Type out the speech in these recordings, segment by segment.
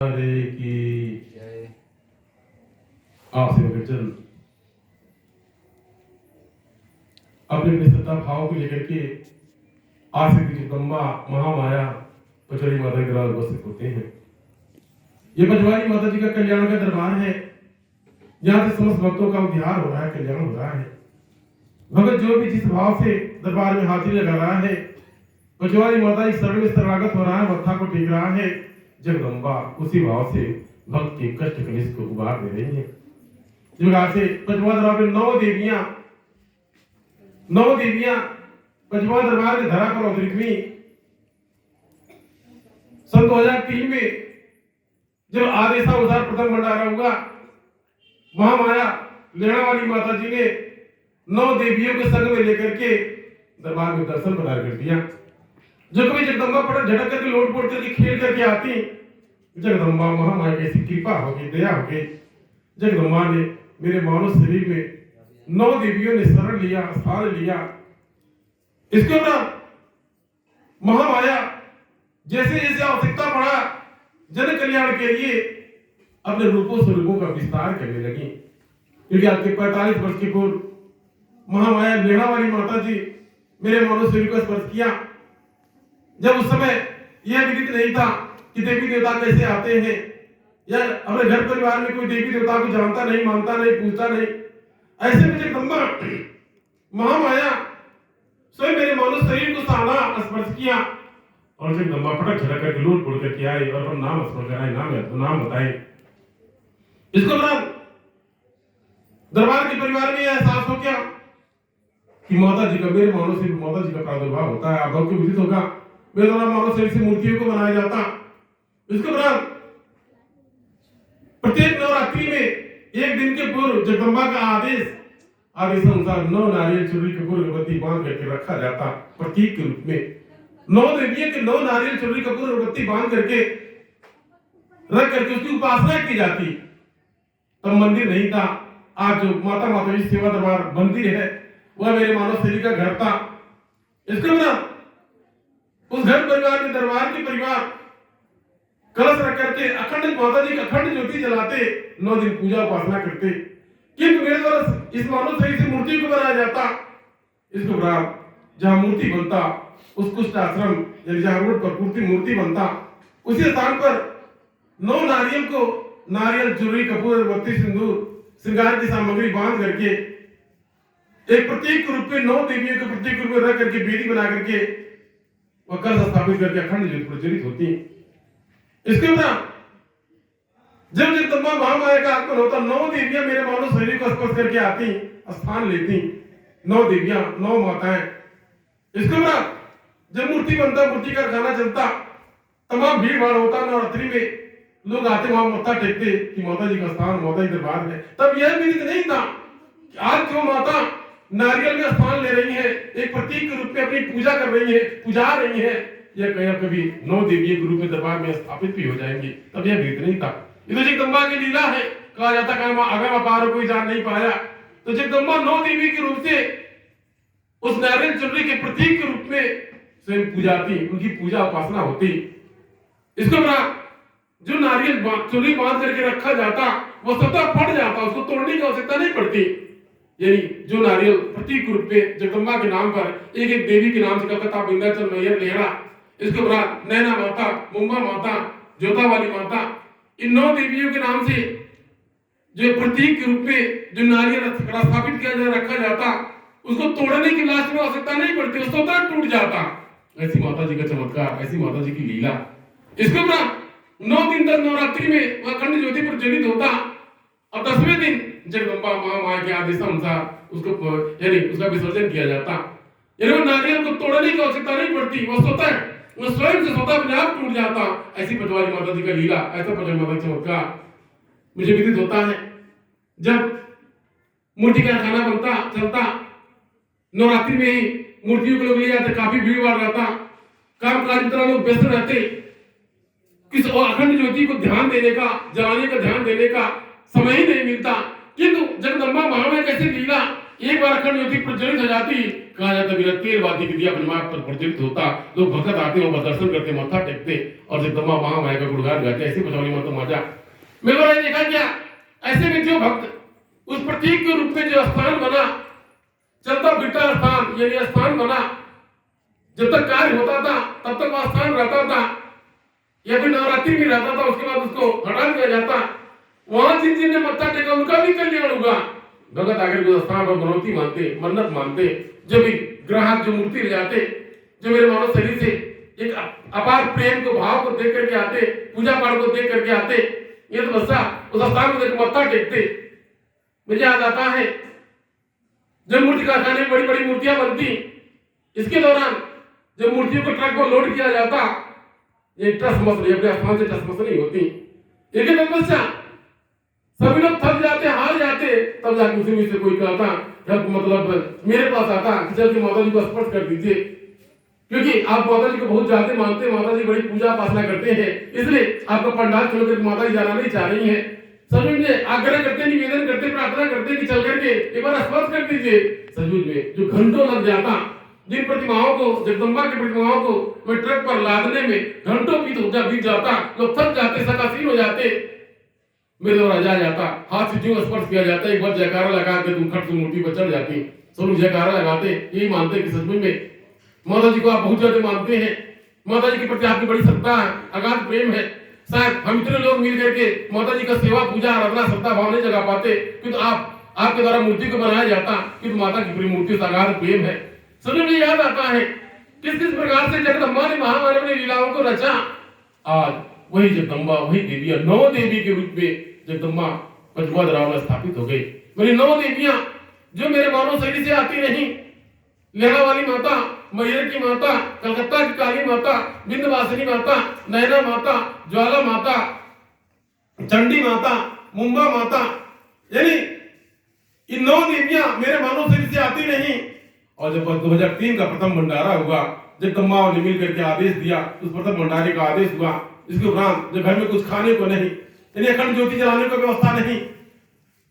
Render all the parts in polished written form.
हरे की आपसे वचन अपने सत्ता भाव को लेकर के आज से जगदम्बा महामाया पचड़ी माता के द्वारा उपस्थित होते हैं। ये पचवारी माता जी का कल्याण का दरबार है, यहाँ से समस्त भक्तों का उद्धार हो रहा है, कल्याण हो रहा है। भगत जो भी जिस भाव से दरबार में हाजिरी लगा रहा है, पचवारी माता इस शरण में शरणागत हो रहा है, मत्था को टेक रहा है, जगदम्बा उसी भाव से भक्त के कष्ट कलेश को उबार दे रही है। जुगाड़ से पचवा दरबार में नौ देवियां पचवा दरबार के धरा पर अवतरित हुई। सन 2003 में जब आदेशानुसार प्रथम भंडारा हुआ, महामाया लेना वाली माता जी ने 9 देवियों के संग में लेकर के दरबार में दर्शन प्रदान कर दिया। जो कभी जगदम्बा पटक झटक करके लोट पोट करके खेल करके आती, जगदम्बा महामाया की ऐसी कृपा होगी, दया होगी, जगदम्बा ने मेरे मानव शरीर में 9 देवियों ने शरण लिया, स्थान लिया। इसके बाद महामाया जैसे जैसे आवश्यकता पड़ा जन कल्याण के लिए अपने रूपों स्वरूपों का विस्तार करने लगी। क्योंकि आपके 45 वर्ष की पूर्व महामाया लेना वाली माता जी मेरे मानव शरीर को स्पर्श किया। जब उस समय यह विदित नहीं था कि देवी देवता कैसे आते हैं, या अपने घर परिवार में कोई देवी देवता को जानता नहीं, मानता नहीं, पूछता नहीं। ऐसे में जगदम्बा महामाया स्वयं मेरे मानव शरीर को साधा स्पर्श किया और जगदम्बा पटक झटक करके लूट पुड़ करके आए और अपना नाम स्मरण कराए, नाम बताए। इसको बाद दरबार के परिवार में यह एहसास हो गया कि माता जी का, मेरे मानव शरीर माता जी का प्रादुर्भाव होता है। आप को विदित होगा मेरे द्वारा मानव शरीर से मूर्तियों को बनाया जाता। इसके बाद प्रत्येक नवरात्रि में एक दिन के पूर्व जगदम्बा का आदेशानुसार 9 नारियल चुनरी कपूर अगरबत्ती बांध करके रखा जाता। प्रतीक के रूप में 9 देवियों के 9 नारियल चुनरी कपूर अगरबत्ती बांध करके रख करके उसकी उपासना की जाती। तब मंदिर नहीं था। आज जो माता माता जी सेवा दरबार मंदिर है, वह मेरे मानव शरीर का घर था। इसके बाद उस घर परिवार में दरबार के परिवार कलश रख करके अखंड माता जी की अखंड ज्योति जलाते, 9 दिन पूजा उपासना करते। किंतु मेरे द्वारा इस मानव शरीर से मूर्ति को बनाया जाता। इसके बाद जहां मूर्ति बनता, उस कुष्ठ आश्रम जहां रोड पर मूर्ति बनता, उसी स्थान पर 9 नारियल को, नारियल चुनरी कपूर अगरबत्ती सिंदूर श्रृंगार की सामग्री बांध करके एक प्रतीक रूप में 9 देवियों के प्रतीक रूप में रख करके वेदी बना करके वह कलश स्थापित करके अखंड ज्योति प्रज्वलित होती। इसके बाद जब जगदम्बा महामाया का आगमन होता, 9 देवियां मेरे मानव शरीर को स्पर्श करके आती, स्थान लेती। 9 देवियां, 9 माताएं। इसके बाद जब मूर्ति बनता, मूर्ति का खाना चलता, तमाम भीड़ भाड़ होता, नवरात्रि में लोग आते वहां मत्था टेकते कि माता जी का स्थान, माता जी दरबार है। तब यह विदित नहीं था कि आज जो माता नारियल में स्थान ले रही है, एक प्रतीक के रूप में अपनी पूजा कर रही है, पुजा रही है, यह कभी 9 देवियों के रूप में दरबार में स्थापित भी हो जाएंगी। तब यह विदित नहीं था। ये तो जगदम्बा की लीला है। कहा जाता है अगर अपार कोई जान नहीं पाया, तो जगदम्बा 9 देवी के रूप से उस नारियल चुनरी के प्रतीक के रूप में स्वयं पूजाती, उनकी पूजा उपासना होती। इसके बाद जो नारियल चुनरी बांध करके रखा जाता, वह स्वतः फट जाता, उसको तोड़ने की आवश्यकता नहीं पड़ती। यही जो नारियल प्रतीक रूप में जगदम्बा के नाम पर एक एक देवी के नाम से कलकत्ता, विंध्याचल, मैहर, लेहरा, इसके बाद नैना माता, मुंबा माता, जोता वाली माता, इन 9 देवियों के नाम से जो प्रतीक के रूप में जो नारियल स्थापित किया जा रखा जाता, उसको तोड़ने की लास्ट में आवश्यकता नहीं पड़ती, वो स्वतः टूट जाता। ऐसी माता जी का चमत्कार, ऐसी माता जी की लीला। इसके बाद 9 दिन तक नवरात्रि में वह अखंड ज्योति प्रज्वलित होता। अब 10वें दिन जगदम्बा महामाया के आदेशानुसार उसको यानी उसका विसर्जन किया जाता। यानी नारियल को तोड़ने की आवश्यकता नहीं पड़ती, वो स्वयं से स्वतः अपने आप टूट जाता। ऐसी पचवारी माता जी का लीला, ऐसा पचवारी माता का चमत्कार मुझे विदित होता है। जब मूर्ति का खाना बनता, चलता, नवरात्रि में ही मूर्तियों को लोग ले जाते, काफी भीड़ भाड़ रहता, काम काज तरह लोग व्यस्त रहते, किस और अखंड ज्योति को ध्यान देने का, जलाने का ध्यान देने का समय ही नहीं मिलता। किंतु जगदम्बा महामाया कैसे लीला एक बार अखंड ज्योति प्रज्वलित हो जाती, कहा जाता मेरा तेल बाती की दिया अपने मार्ग पर प्रज्वलित होता, लोग भक्त आते हो दर्शन करते मत्था टेकते और जगदम्बा महामाया का गुणगान गाते, ऐसे बचौली मत माजा। मेरे को देखा क्या ऐसे में जो भक्त उस प्रतीक के रूप में जो स्थान बना, चलता फिरता स्थान यानी स्थान बना, जब तक कार्य होता था तब तक वह स्थान रहता था, या फिर नवरात्रि में रहता था, उसके बाद उसको हटा दिया जाता। वहां जिन जिन ने मत्था टेका उनका भी कल्याण होगा। भगत आकर को स्थान पर मनौती मानते, मन्नत मानते, जो भी ग्राहक जो मूर्ति ले जाते, जो मेरे मानव शरीर से एक अपार प्रेम को भाव को देख करके आते, पूजा पाठ को देख करके आते, ये तो बच्चा उस स्थान को देख मत्था टेकते। मुझे याद आता है जब मूर्ति कारखाने में बड़ी बड़ी मूर्तियां बनती, इसके दौरान जब मूर्तियों को ट्रक पर लोड किया जाता, ये टसमस नहीं, अपने स्थान से टसमस नहीं होती। एक बच्चा सभी लोग थक जाते, हार जाते, तब जाके उसी में से कोई कहता, मतलब मेरे पास आता कि चल के माता जी को स्पर्श कर दीजिए, क्योंकि आप माता जी को बहुत ज्यादा मानते, माता जी बड़ी पूजा उपासना करते हैं, इसलिए आपका पंडाल छोड़कर माता जी जाना नहीं चाह रही है। सचमुच में आग्रह करते, निवेदन करते, प्रार्थना करते कि चल करके एक बार स्पर्श कर दीजिए। सचमुच में जो घंटों लग जाता, जिन प्रतिमाओं को, जगदम्बा की प्रतिमाओं को मैं ट्रक पर लादने में घंटों बीत जाता, लोग थक जाते, सकासीन हो जाते, मेरे द्वारा जा जाता, हाथ से जो स्पर्श किया जाता, एक बार जयकारा लगा के तुम खट से मूर्ति पर चढ़ जाती। सब लोग जयकारा लगाते, यही मानते कि सचमुच में माता जी को आप बहुत ज्यादा मानते हैं, माता जी के प्रति आपकी बड़ी श्रद्धा है, अगाध प्रेम है। शायद हम इतने लोग मिल करके माता जी का सेवा पूजा आराधना श्रद्धा भाव नहीं जगा पाते, किंतु आपके द्वारा मूर्ति को बनाया जाता, किंतु माता की पूरी मूर्ति से अगाध प्रेम है। सभी मुझे याद आता है किस किस प्रकार से जगदम्बा ने महामाया ने लीलाओं को रचा। आज वही जगदम्बा, वही देवी, 9 देवी के रूप में जगदम्बा पंचमहाद्वार में स्थापित हो गई। मेरी 9 देवियां जो मेरे मानव शरीर से आती नहीं, लेहा वाली माता, मैहर की माता, कलकत्ता की काली माता, विंध्यवासिनी माता, नैना माता, ज्वाला माता, चंडी माता, मुंबा माता, यानी इन 9 देवियां मेरे मानव शरीर से आती नहीं। और जब 2003 का प्रथम भंडारा हुआ, जगदम्बा ने मिल करके आदेश दिया, उस प्रथम भंडारे का आदेश हुआ। इसके उपरांत जब घर में कुछ खाने को नहीं, यानी अखंड ज्योति जलाने की व्यवस्था नहीं,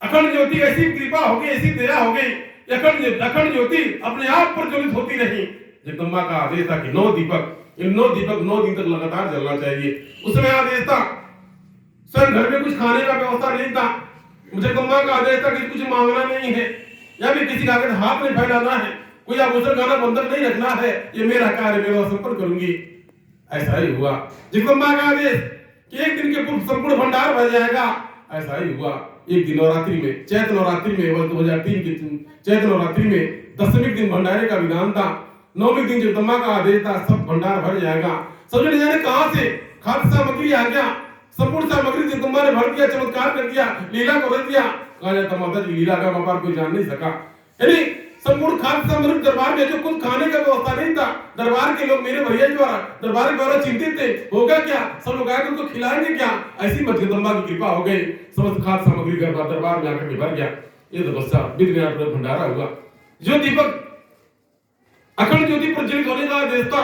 अखंड ज्योति ऐसी कृपा हो गई, ऐसी दया हो गई, अखंड ज्योति अपने आप प्रज्वलित होती रही। जगदम्बा का आदेश था कि 9 दीपक, इन 9 दीपक 9 दिन तक लगातार जलना चाहिए। उसमें आदेश था, स्वयं घर में कुछ खाने का व्यवस्था नहीं था, जगदम्बा का आदेश था कि कुछ मांगना नहीं है, या फिर किसी का हाथ नहीं फैलाना है, कोई आभूषण गाना बंधक नहीं रखना है, ये मेरा कार्य, मैं संपर्क करूंगी। ऐसा ही हुआ। जगदम्बा का आदेश कि एक दिन के पूर्व संपूर्ण भंडार भर जाएगा, ऐसा ही हुआ। एक दिन नवरात्रि में, चैत्र नवरात्रि में, वर्ष 2003 की चैत्र नवरात्रि में 10वें दिन भंडारे का विधान था, 9वें दिन जगदम्बा का आदेश था, सब भंडार भर जाएगा। समझ जाने कहां से खाद्य सामग्री आ गया, संपूर्ण सामग्री जगदम्बा ने भर दिया, चमत्कार कर दिया, लीला को रच दिया। कहा जाता माता जी लीला का व्यापार कोई जान नहीं सका, यानी संपूर्ण खाद्य सामग्री दरबार में, जो कुछ खाने का व्यवस्था नहीं था, दरबार के लोग मेरे भैया द्वारा, दरबार के द्वारा चिंतित थे, होगा क्या, सब लोग आए उनको खिलाएंगे क्या। ऐसी जगदम्बा की कृपा हो गई, समस्त खाद्य सामग्री दरबार में आकर भर गया। ये तपस्या विघ्न भंडारा हुआ। जो दीपक अखंड ज्योति प्रज्वलित होने का आदेश था,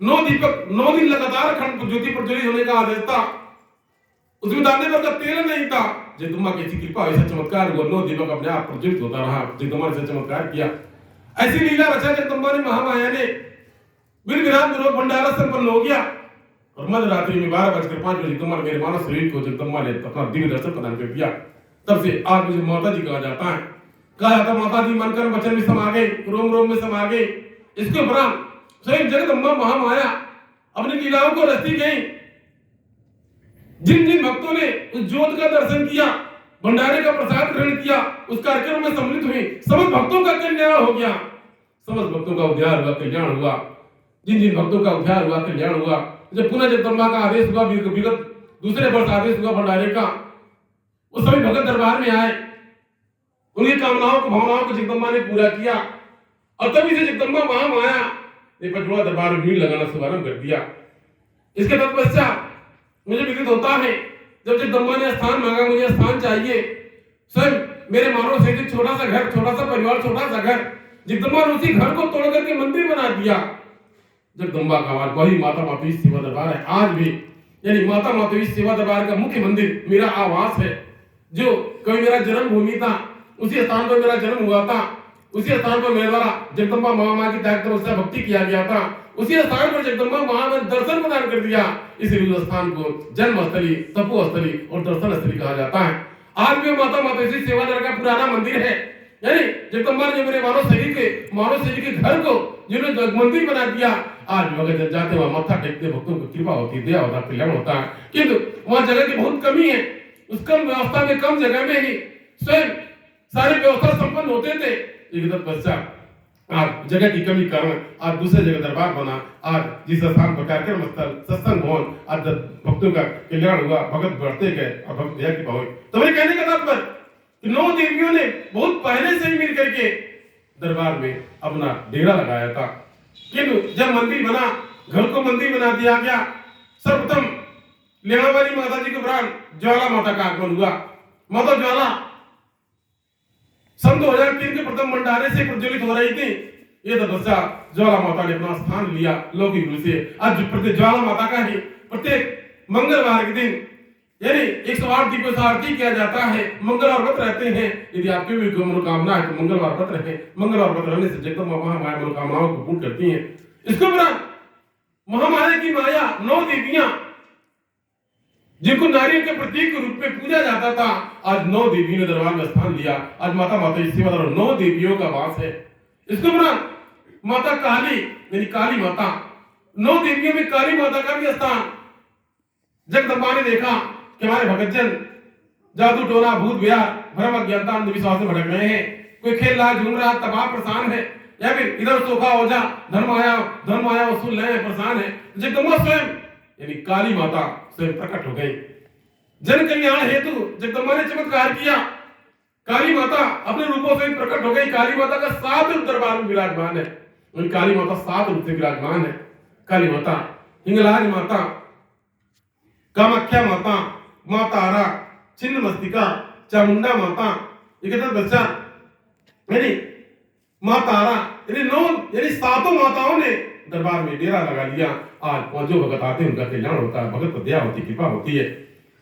9 दीपक 9 दिन लगातार अखंड ज्योति प्रज्वलित होने का आदेश था, उसमें दाने भर का तेल नहीं था। जगदम्बा की ऐसी कृपा, ऐसा चमत्कार हुआ, 9 दीपक अपने आप प्रज्वलित होता रहा। जगदम्बा ने चमत्कार किया, ऐसी लीला रचा जगदम्बा ने, महामाया ने। विराट पूर्वक भंडारा संपन्न हो गया और मध्य रात्रि में 12:05 बजे जगदम्बा ने मेरे मानव शरीर को जगदम्बा ने अपना दिव्य दर्शन प्रदान कर दिया। तब से आज मुझे माता जी कहा जाता है, कहा जाता माता जी मन कर्म वचन में समा गई, रोम रोम में समा गई। इसके उपरांत स्वयं जगदम्बा महामाया अपनी लीलाओं को रचती गई। जिन जिन भक्तों ने उस ज्योत का दर्शन किया, भंडारे का प्रसाद ग्रहण किया, उस कार्यक्रम में सम्मिलित हुए, समस्त भक्तों का कल्याण हो गया, समस्त भक्तों का उद्धार हुआ, कल्याण हुआ। जिन जिन भक्तों का उद्धार हुआ, कल्याण हुआ, जब पुनः जगदम्बा का आदेश हुआ, विगत दूसरे वर्ष आदेश हुआ भंडारे का, उस समय भगत दरबार में आए, उनकी कामनाओं को, भावनाओं को जगदम्बा ने पूरा किया। और तभी से जगदम्बा महामाया ने पंचमढ़ा दरबार में भीड़ लगाना शुभारंभ कर दिया। इसके तत्पश्चात मुझे विदित होता है, जब जगदम्बा ने स्थान मांगा, मुझे स्थान चाहिए, स्वयं मेरे मानव से छोटा सा घर, छोटा सा परिवार, छोटा सा घर, जगदम्बा ने उसी घर को तोड़ करके मंदिर बना दिया। जगदम्बा का आवाज, वही माता मातवी सेवा दरबार है आज भी, यानी माता मातवी सेवा दरबार का मुख्य मंदिर मेरा आवास है, जो कभी मेरा जन्मभूमि था, उसी स्थान पर मेरा जन्म हुआ था, उसी स्थान पर मेरे द्वारा जगदम्बा महामाया की त्याग तपस्या भक्ति किया गया था, उसी स्थान पर जगदम्बा महामाया ने दर्शन प्रदान कर दिया। इसलिए उस स्थान को जन्म स्थली, तपो स्थली और दर्शन स्थली कहा जाता है। आज भी माता मातेश्वरी सेवाधार का पुराना मंदिर है, यानी जगदम्बा ने मेरे मानव शरीर के घर को जिन्होंने मंदिर बना दिया। आज भी अगर जाते वहां मत्था टेकते भक्तों को कृपा होती, दया होता, कल्याण होता है, किंतु वहां जगह की बहुत कमी है। उस कम व्यवस्था में, कम जगह में ही स्वयं सारे व्यवस्था संपन्न होते थे। एक पश्चात आज जगह की कमी कारण आज दूसरे जगह दरबार बना। आज जिस स्थान पर कार्यक्रम स्थल, सत्संग भवन, आज भक्तों का कल्याण हुआ, भगत बढ़ते गए और भक्त दया की भाव। तो मेरे कहने का तात्पर्य 9 देवियों ने बहुत पहले से ही मिल करके दरबार में अपना डेरा लगाया था, किंतु जब मंदिर बना, घर को मंदिर बना दिया गया, सर्वप्रथम लेणावाली माता जी के उपरांत ज्वाला माता का आगमन हुआ। माता ज्वाला सन 2003 के प्रथम भंडारे से प्रज्वलित हो रही थी। ये तपस्या ज्वाला माता ने अपना स्थान लिया लौकिक रूप से। आज प्रत्येक ज्वाला माता का ही प्रत्येक मंगलवार के दिन यानी 108 दीपों से आरती किया जाता है। मंगलवार व्रत रहते हैं। यदि आपकी भी कोई मनोकामना है तो मंगलवार व्रत रखें। मंगलवार व्रत रहने से जगदम्बा महामाया मनोकामनाओं को पूर्ण करती हैं। इसके उपरांत महामाया की माया 9 देवियां जिनको नारियल के प्रतीक के रूप में पूजा जाता था, आज 9 देवियों ने दरबार में स्थान लिया। आज माता माता सेवाधार 9 देवियों का वास है। इसके उपरांत माता काली यानी काली माता, 9 देवियों में काली माता का भी स्थान। जगदम्बा ने देखा कि हमारे भगतजन जादू टोना भूत बिहार भ्रम अज्ञानता अंधविश्वास में भटक रहे हैं। कोई खेल रहा, झूम रहा, तबाह परेशान है, या फिर इधर सोखा हो जा धर्म आया वसूल ले परेशान है। जगदम्बा स्वयं यानी काली माता स्वयं प्रकट हो गई। जन कल्याण हेतु जगदम्बा ने चमत्कार किया। काली माता अपने रूपों से प्रकट हो गई। काली माता का 7 रूप दरबार में विराजमान है। वही काली माता 7 रूप से विराजमान है। काली माता, हिंगलाज माता, कामाख्या माता, मां तारा, छिन्नमस्तिका, चामुंडा माता, बच्चा यानी मां तारा यानी 9 यानी 7 माताओं ने दरबार में डेरा लगा लिया। आज जो भगत आते हैं उनका कल्याण होता है, भगत पर दया होती, कृपा होती है।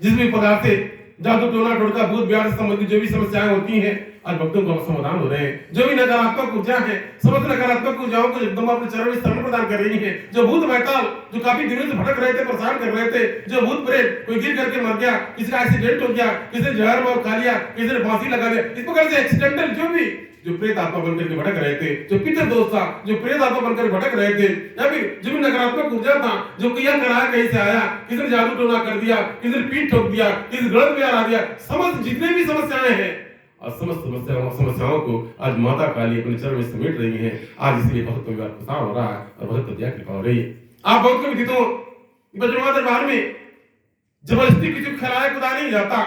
जिस भी प्रकार से जादू टोना टोटका भूत बिहार से संबंधित जो भी समस्याएं होती हैं, आज भक्तों को समाधान हो रहे हैं। जो भी नकारात्मक ऊर्जा है, समस्त नकारात्मक ऊर्जाओं को जगदम्बा अपने चरण में शरण प्रदान कर रही है। जो भूत बैताल जो काफी दिनों से भटक रहे थे, परेशान कर रहे थे, जो भूत प्रेत कोई गिर करके मर गया, किसी का एक्सीडेंट हो गया, किसी ने जहर मार खा लिया, किसी ने फांसी लगा लिया, इस प्रकार से एक्सीडेंटल जो प्रेत आत्मा बनकर के भटक रहे थे, जो पितर दोष था, जो प्रेत आत्मा बनकर भटक रहे थे, या फिर जो भी नकारात्मक ऊर्जा था, जो किया कराया कहीं से आया, किसी ने जादू टोना कर दिया, किसी ने पीठ ठोक दिया, किसी गलत प्यार आ दिया, समस्त जितने भी समस्याएं हैं, और समस्त समस्याओं को आज माता काली अपने चरण में समेट रही है। आज इसलिए भक्त परिवार प्रसार हो रहा है और भक्त दया कृपा हो रही है। आप भक्त विधि तो बजरंगा दरबार में जबरदस्ती किसी को खिलाया खुदा नहीं जाता।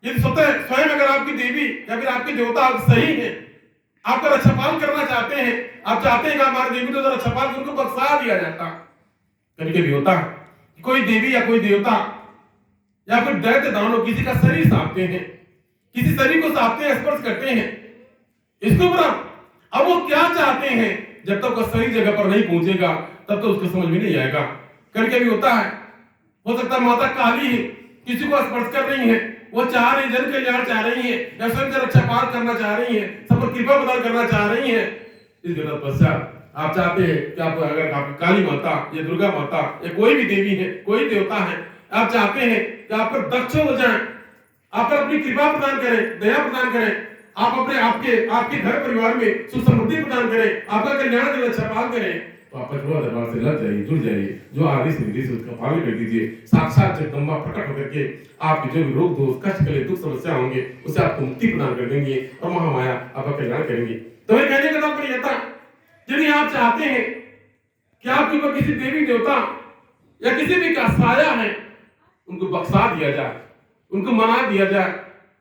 यदि स्वयं अगर आपकी देवी या फिर आपके देवता सही है, आपका रक्षापाल करना चाहते हैं, आप चाहते हैं कि हमारे देवी तो रक्षापाल उनको बख्शा दिया जाता। कभी कभी होता है कोई देवी या कोई देवता या फिर दैत्य दानव किसी का शरीर साधते हैं, किसी शरीर को साधते हैं, स्पर्श करते हैं। इसके ऊपर अब वो क्या चाहते हैं, जब तक वो सही जगह पर नहीं पहुंचेगा तब तो उसको समझ में नहीं आएगा। कभी कभी होता है, हो सकता है माता काली है, किसी को स्पर्श कर रही है, वो चाह रही जन कल्याण चाह रही है, या स्वयं से रक्षापाल करना चाह रही है, सब पर कृपा प्रदान करना चाह रही है। इस पश्चात आप चाहते हैं कि आप अगर आपकी काली माता या दुर्गा माता या कोई भी देवी है, कोई देवता है, आप चाहते हैं कि आप पर दक्ष हो जाए, आप पर अपनी कृपा प्रदान करें, दया प्रदान करें, आप अपने आपके घर परिवार में सुख समृद्धि प्रदान करें, आपका कल्याण करें, रक्षापाल करें, तो आप बजरंगा दरबार से लग जाइए, जुड़ जाइए। जो आदेश निर्देश उसका पालन कर दीजिए। साक्षात जगदम्बा प्रकट होकर के आपके जो भी रोग दोष कष्ट कले दुख समस्या होंगे उसे आपको मुक्ति प्रदान कर देंगे और महामाया आपका कल्याण करेंगे। तो मैं कहने का तात्पर्य यह था, यदि आप चाहते हैं कि आपके ऊपर किसी देवी देवता या किसी भी का साया है, उनको बख्शा दिया जाए, उनको मना दिया जाए,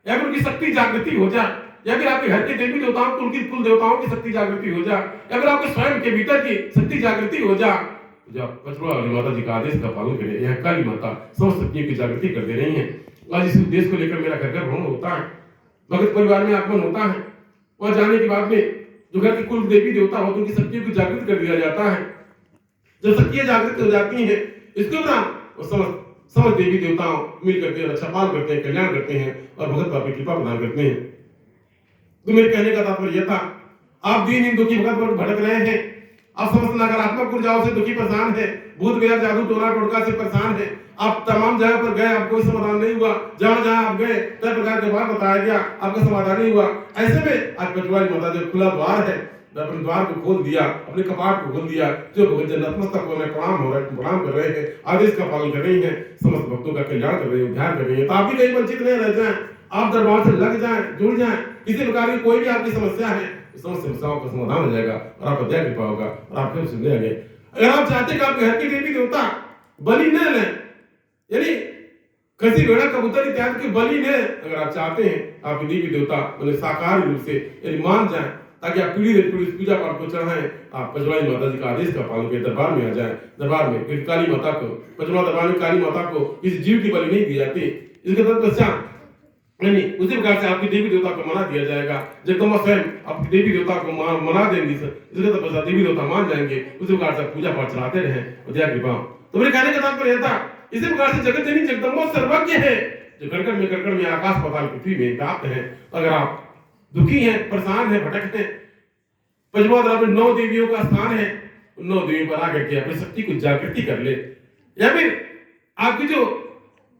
या फिर उनकी शक्ति जागृति हो जाए, या फिर आपके घर के देवी देवताओं को उनकी कुल देवताओं की शक्ति जागृति हो जाए, या फिर आपके स्वयं के भीतर की शक्ति जागृति हो जाए, जब बजरंगा वाली माता जी का आदेश का पालन करें। यह काली माता समस्त शक्तियों की जागृति कर दे रही है। आज इस उद्देश्य को लेकर मेरा घर घर भ्रमण होता है, भगत परिवार में आगमन होता है। वहां जाने के बाद में जो घर के कुल देवी देवता होते हैं उनकी शक्तियों को जागृत कर दिया जाता है। जब शक्तियां जागृत हो जाती हैं, इसके उपरांत समस्त देवी देवताओं मिल करके रक्षापाल करते हैं, कल्याण करते हैं और भगत बाप की कृपा प्रदान करते हैं। तो मेरे कहने का तात्पर्य यह था, आप दीन इन दुखी भगत पर भटक रहे हैं, आप समस्त नकारात्मक ऊर्जाओं से दुखी परेशान है, भूत प्रेत जादू टोना टोटका से परेशान है, आप तमाम जगह पर गए, आपको कोई समाधान नहीं हुआ, जहां जहां आप गए कई प्रकार के बात बताया गया, आपका समाधान नहीं हुआ। ऐसे में आज पचवाली माता जो खुला द्वार है, अपने द्वार को खोल दिया, अपने कपाट को खोल दिया, जो भगत जन नतमस्तक होने प्रणाम कर रहे हैं, आदेश का पालन कर रही हैं, समस्त भक्तों का कल्याण कर रही है, उद्धार कर रही है। तो आप भी कहीं वंचित नहीं रह जाए, आप दरबार से लग जाए, जुड़ जाए, किसी प्रकार की कोई भी आपकी समस्या है, समस्त समस्याओं का समाधान हो जाएगा और आप दया कृपा होगा और आप फिर सुनने लगे। अगर आप चाहते हैं कि आपके घर की देवी देवता बलि न लें, यानी खसी भेड़ा कबूतर इत्यादि की बलि न, अगर आप चाहते हैं आपकी देवी देवता मतलब साकार रूप से यानी मान जाए, ताकि आप पीढ़ी दर पीढ़ी पूजा पाठ को चढ़ाएं, आप पचवाली माता जी का आदेश का पालन के दरबार में आ जाए। दरबार में क्योंकि काली माता को, पचवा दरबार में काली माता को किसी जीव की बलि नहीं दी जाती, इसके तत्पश्चात नहीं उसी प्रकार से आपकी देवी देवता को मना दिया जाएगा। जगदम्बा स्वयं आपकी देवी देवता को मना देंगी, इसके तत्पश्चात देवी देवता मान जाएंगे, उसी प्रकार से पूजा पाठ चलाते रहे दया कृपा। तो मेरे कहने का तात्पर्य था, इसी प्रकार से जगत जननी जगदम्बा सर्वज्ञ है, जो कड़कड़ में आकाश पाताल पृथ्वी में व्याप्त है। अगर आप दुखी हैं, परेशान हैं, भटक हैं, पचवा दरबार में 9 देवियों का स्थान है, उन 9 देवियों पर आकर के अपनी शक्ति को जागृति कर ले, या फिर आपकी जो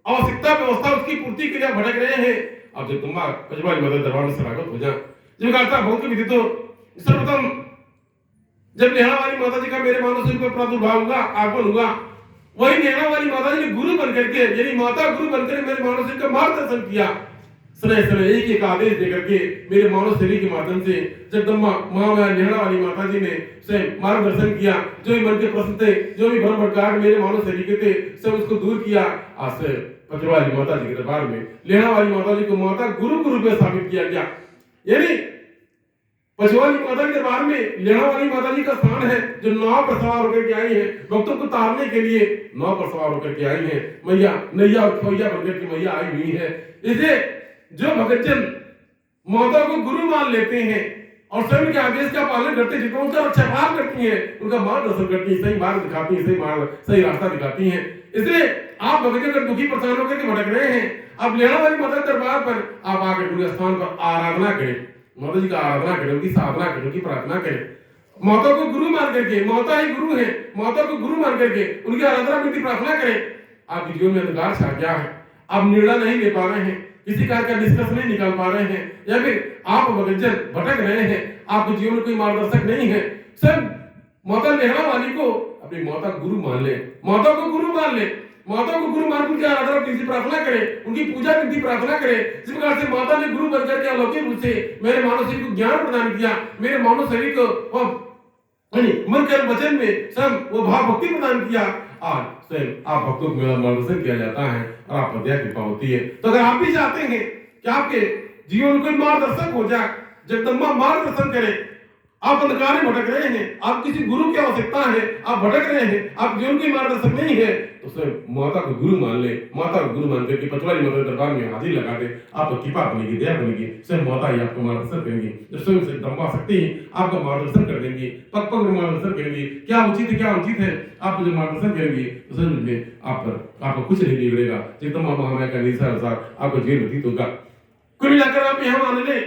आवश्यकता व्यवस्था उसकी पूर्ति के लिए भटक रहे हैं, आप जगदम्बा पचवाली माता दरबार में शरणागत हो जाए। जो कहता बहुत विधि तो सर्वप्रथम जब नेहा वाली माता जी का मेरे मानस में प्रादुर्भाव हुआ, आगमन हुआ, वही नेहा वाली माता जी ने गुरु बनकर के यानी माता गुरु बनकर मेरे मानस का मार्गदर्शन किया। समय समय एक एक आदेश देकर के मेरे मानव शरीर के माध्यम से जगदम्बा महामाया नेहड़ा वाली माता जी ने स्वयं मार्गदर्शन किया। जो भी मन के प्रश्न थे, जो भी भ्रम भटकाहट मेरे मानव शरीर के थे, सब उसको दूर किया। आज से पचवाली माता जी के दरबार में लेहड़ा वाली माता जी को माता गुरु के रूप में स्थापित किया गया। यानी पचवाली माता के दरबार में लेहड़ा वाली माता जी का स्थान है, जो नाव पर सवार होकर के आई है, भक्तों को तारने के लिए नाव पर सवार होकर के आई है। मैया नैया और खोइया बनकर के मैया आई हुई है। इसे जो भक्तजन माता को गुरु मान लेते हैं और स्वयं के आदेश का पालन करते हैं, उनका रक्षाभाव करती हैं, उनका मार्गदर्शन करती हैं, सही मार्ग दिखाती हैं, सही रास्ता दिखाती हैं। इसलिए आप भक्तजन अगर दुखी परेशान होकर के भटक रहे हैं, आप लेहड़ा वाली माता के दरबार पर आप आकर उनके स्थान पर आराधना करें, माता जी का आराधना करें, उनकी साधना करें, उनकी प्रार्थना करें। माता को गुरु मान करके, माता ही गुरु है, माता को गुरु मान करके उनकी आराधना उनकी प्रार्थना करें। आपके जीवन में अंधकार छा गया है, आप निर्णय नहीं ले पा रहे हैं, किसी कार्य का निष्कर्ष नहीं निकाल पा रहे हैं, या फिर आप भक्तजन भटक रहे हैं, आपके जीवन में कोई मार्गदर्शक नहीं है, सब माता लेहड़ा वाली को अपनी माता गुरु मान ले, माता को गुरु मान ले, माता को गुरु मान उनकी आराधना की प्रार्थना करें, उनकी पूजा की प्रार्थना करें। जिस प्रकार से माता ने गुरु बनकर के अलौकिक रूप से मेरे मानव शरीर को ज्ञान प्रदान किया, मेरे मानव शरीर को मन के वचन में सब वो भाव भक्ति प्रदान किया, आज स्वयं आप भक्तों को मार्गदर्शन किया जाता है और आप पर दया कृपा होती है। तो अगर आप भी चाहते हैं कि आपके जीवन में कोई मार्गदर्शक हो जाए, जगदम्बा मार्गदर्शन करे, आप अंधकार में भटक रहे हैं, आप किसी गुरु की आवश्यकता है, आप भटक रहे हैं, आप जीवन की मार्गदर्शक नहीं है, तो स्वयं माता को गुरु मान ले, माता को गुरु मान करके पचवाली माता के दरबार में हाजिर लगा दे, आपको कृपा बनेगी, दया बनेगी, स्वयं माता ही आपको मार्गदर्शन करेंगी। जब स्वयं से दम्बा शक्ति आपको मार्गदर्शन कर देंगी, पग पग में मार्गदर्शन करेंगी, क्या उचित है क्या अनुचित है, आप जो मार्गदर्शन करेंगी तो स्वयं में आप पर आपको कुछ नहीं बिगड़ेगा, जगदम्बा महामाया का निशा अनुसार आपको जीवन व्यतीत होगा। कुल मिलाकर आप यहाँ मान ले,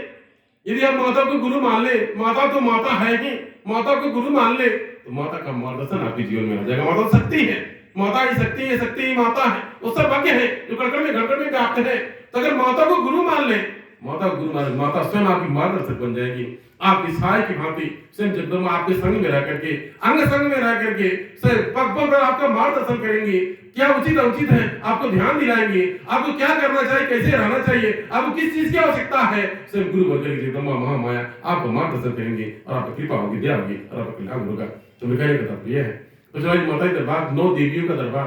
यदि आप माता को गुरु मान ले, माता तो माता है ही, माता को गुरु मान ले तो माता का मार्गदर्शन आपके जीवन में आ जाएगा। माता शक्ति है, माता ही शक्ति है, शक्ति ही माता है, वो सर्वज्ञ है, जो कड़कड़ में व्याप्त है। तो अगर माता को गुरु मान ले, माता को गुरु मान, माता स्वयं आपकी मार्गदर्शक बन जाएगी, आपकी सहाय की भांति स्वयं जगदम्बा आपके संग में रह करके, अंग संग में रह करके पग पग पर आपका मार्गदर्शन करेंगे, क्या उचित अनुचित है आपको ध्यान दिलाएंगे, आपको क्या करना चाहिए, कैसे रहना चाहिए, आपको किस चीज की आवश्यकता है, स्वयं गुरु बनकर जगदम्बा महामाया आपको मार्गदर्शन करेंगे और आपकी कृपा होगी, दया होगी और आपका कल्याण होगा। तो मेरे कहने का तात्पर्य है पचवाली माता के दरबार 9 देवियों का दरबार,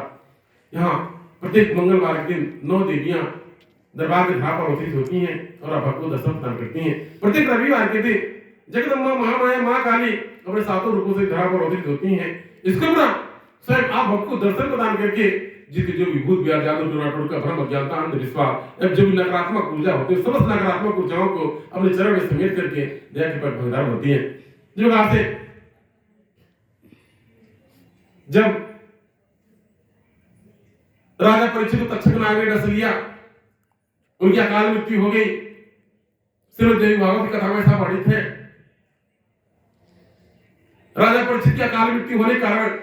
यहाँ प्रत्येक मंगलवार के दिन 9 देवियां दरबार के धाम पर अवतरित होती हैं और आप आपको दर्शन प्रदान करती हैं। प्रत्येक रविवार के दिन जगदम्बा महामाया माँ काली अपने 7 रूपों से धरा पर अवतरित होती हैं। इसके बाद स्वयं आप भक्त को दर्शन प्रदान करके जिसके जो भी भूत व्याध जादू टोना टोटका भ्रम अज्ञानता अंधविश्वास जो भी नकारात्मक ऊर्जा होती है, समस्त नकारात्मक ऊर्जाओं को अपने चरण में समेट करके दया के पर भगदार होती है। जो कहा से जब राजा परीक्षित को तक्षक नाग ने डस लिया, उनकी अकाल मृत्यु हो गई, श्रीमद देवी भागवत की कथा में ऐसा वर्णित है। राजा परीक्षित की अकाल मृत्यु होने के कारण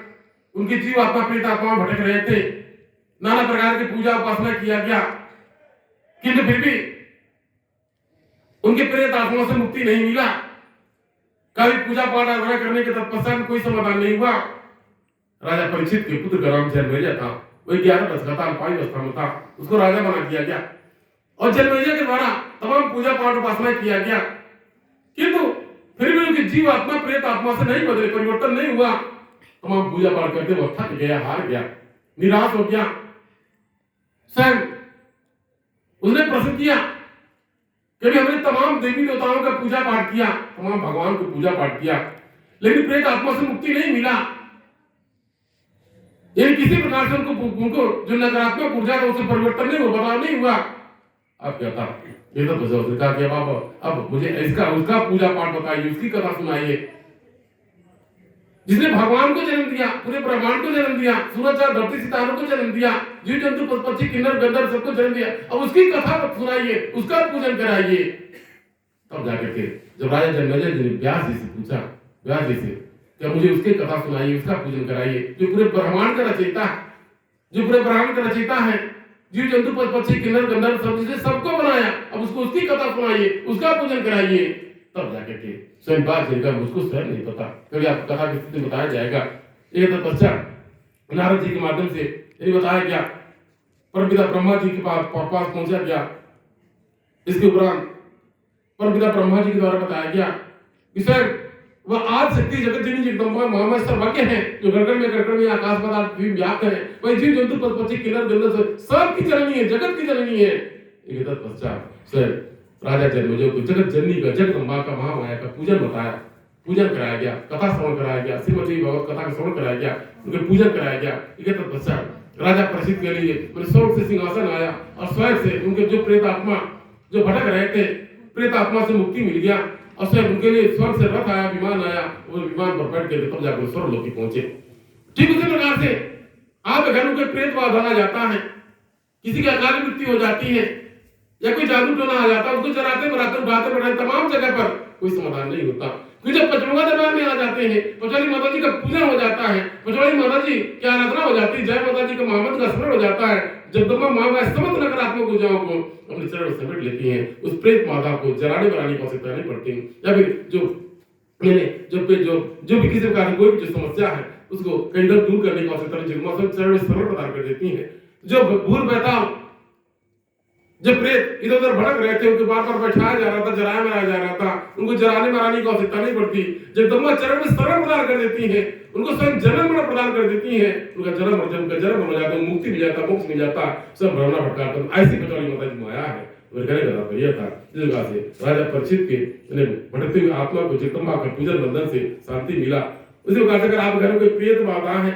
उनकी जीव आत्मा प्रेत आत्मा भटक रहे थे। नाना प्रकार की पूजा उपासना किया गया, किंतु फिर भी उनके प्रेत आत्मा से मुक्ति नहीं मिला। कभी पूजा पाठ आराधना करने के तत्पश्चात कोई समाधान नहीं हुआ। राजा परीक्षित के पुत्र का नाम जन्मेजय था। वह 11 वर्ष का था, अल्पायु अवस्था में था। उसको राजा बना दिया गया और जन्मेजय के द्वारा तमाम पूजा पाठ उपासना किया गया, किंतु फिर भी उनकी जीव आत्मा प्रेत आत्मा से नहीं बदले, परिवर्तन नहीं हुआ। तमाम पूजा पाठ करते वक्त थक गया, हार गया, निराश हो गया। स्वयं उसने प्रश्न किया कि हमने तमाम देवी देवताओं का पूजा पाठ किया, तमाम भगवान को पूजा पाठ किया, लेकिन प्रेत आत्मा से मुक्ति नहीं मिला। यानी किसी प्रकार से उनको जो नकारात्मक ऊर्जा था उससे परिवर्तन नहीं हुआ, बदलाव नहीं हुआ। अब क्या था, ये तो उसने कहा कि अब मुझे इसका उसका पूजा पाठ बताइए, उसकी कथा सुनाइए। जिसने भगवान को जन्म दिया, पूरे ब्रह्मांड को जन्म दिया, सूरज चांद धरती सितारों को जन्म दिया, जीव जंतु पशु पक्षी किन्नर गंधर्व सबको जन्म दिया, अब उसकी कथा सुनाइए, उसका पूजन कराइए। तब जाकर के जब राजा जन्मेजय जी ने व्यास जी से पूछा, व्यास जी से क्या मुझे उसकी कथा सुनाइए, उसका पूजन कराइए, जो पूरे ब्रह्मांड का रचयिता, जो पूरे ब्रह्मांड का रचयिता है, जीव जंतु पशु पक्षी किन्नर गंधर्व सबको बनाया, अब उसको उसकी कथा सुनाइए, उसका पूजन कराइए। तब जाकर के स्वयं बात जिनका मुझको स्वयं नहीं पता, कभी आपको कथा की स्थिति बताया जाएगा। एक तत्पश्चात नारद जी के माध्यम से ये बताया गया, परमपिता ब्रह्मा जी के पास पहुंचा गया। इसके उपरांत परमपिता ब्रह्मा जी के द्वारा बताया गया कि स्वयं वह आदि शक्ति जगत जननी जगदम्बा महामाया सर्वज्ञ है, जो गड़गड़ में आकाश पाताल व्याप्त है। वही जीव जंतु पशु पक्षी किन्नर गंधर्व सब की जननी है, जगत की जननी है। एक तत्पश्चात स्वयं राजा जन्मेजय को जगत जननी का, जगदम्बा का, महामाया का पूजन बताया, पूजन कराया गया, कथा श्रवण कराया गया, श्रीमद देवी भागवत कथा का श्रवण कराया गया, उनके पूजन कराया गया। एक तत्पश्चात राजा परीक्षित के लिए स्वर्ग से सिंहासन आया और स्वयं से उनके जो प्रेत आत्मा जो भटक रहे थे, प्रेत आत्मा से मुक्ति मिल गया और स्वयं उनके लिए स्वर्ग से रथ आया, विमान आया, वो विमान पर बैठ के तब जाकर स्वर्ग लोक पहुंचे। ठीक उसी प्रकार से आपके घर में कोई प्रेत बाधा जाता है, किसी की अकाल मृत्यु हो जाती है या कोई जादू टोना आ जाता है, उसको जलाते बनाते उठाते बैठाते तमाम जगह पर कोई समाधान नहीं होता। फिर जब पचमढ़ा दरबार में आ जाते हैं, पचौली माता जी का पूजन हो जाता है, पचौली माता जी की आराधना हो जाती है, जय माता जी का मोहम्मद का स्मरण हो जाता है, जगदम्बा माँ समस्त नकारात्मक ऊर्जाओं को अपने चरण समेट लेती हैं, उस प्रेत माता को जलाने बनाने की आवश्यकता नहीं पड़ती। या फिर जो भी किसी प्रकार की कोई भी जो समस्या है उसको कहीं दूर करने की आवश्यकता नहीं, चरण स्मरण प्रदान कर देती है। जो भूल बैठा जब प्रेत इधर उधर भटक रहे थे, उनको बार बार बैठाया जा रहा था, जलाया मराया जा रहा था, उनको जलाने मराने की आवश्यकता नहीं पड़ती। जगदम्बा चरण में शरण प्रदान कर देती है, उनको स्वयं जन्म मरण प्रदान कर देती है, उनका जन्म और उनका जन्म हो जाता है, मुक्ति मिल जाता, मोक्ष मिल जाता, सब भ्रमणा भटका कर ऐसी पचौली माता जी माया है। और कहने का तात्पर्य था जिस जगह से राजा परीक्षित के भटकते हुए आत्मा को जगदम्बा के पूजन बंधन से शांति मिला, उसी प्रकार से अगर आप घर में कोई प्रेत बाधा है,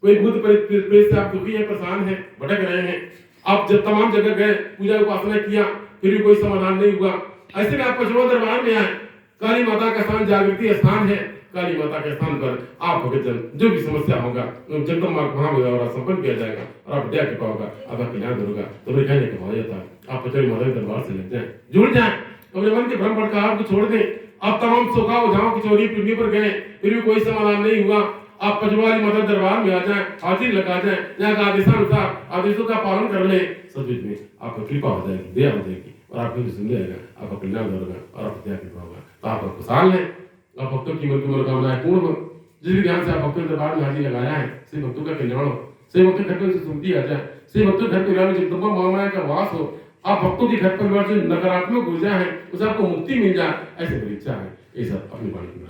कोई भूत प्रेत से आप दुखी है, परेशान है, भटक रहे हैं, आप जब तमाम जगह गए, पूजा उपासना किया, फिर भी कोई समाधान नहीं हुआ, ऐसे में आप पचमढ़ा दरबार में आए। काली माता का स्थान जागृति स्थान है, काली माता के स्थान पर आप भगतजन जो भी समस्या होगा जगदम्बा वहां में संपन्न किया जाएगा और आप दया कृपा होगा, आपका कल्याण होगा। तो मेरे कहने का भाव यह था, आप पचौली माता के दरबार से लग जाए, जुड़ जाए, अपने मन के भ्रम भटकाव को छोड़ दें। आप तमाम सोखा ओझाओं की चोरी पीढ़ी पर गए, फिर भी कोई समाधान नहीं हुआ, आप पचमढ़ी माता दरबार में आ जाएं, हाजिर लगा जाएं, यहाँ का आदेशानुसार आदेशों का पालन कर लें, सचमुच में आपको कृपा हो जाएगी, दया हो जाएगी और आपको भी सुन जाएगा, आपका कल्याण होगा और आपको दया कृपा होगा। तो आप खुशहाल हैं, आप भक्तों की मन की मनोकामनाएं पूर्ण हो। जिस भी ध्यान से आप भक्तों के दरबार में हाजिर लगाया है, से भक्तों का कल्याण हो, से भक्तों घर पर सुनती आ जाए, से भक्तों घर परिवार में जगदम्बा महामाया का वास हो, आप भक्तों के घर परिवार से नकारात्मक ऊर्जा है उसे आपको मुक्ति मिल जाए, ऐसे मेरी इच्छा है। ये सब अपनी वाणी में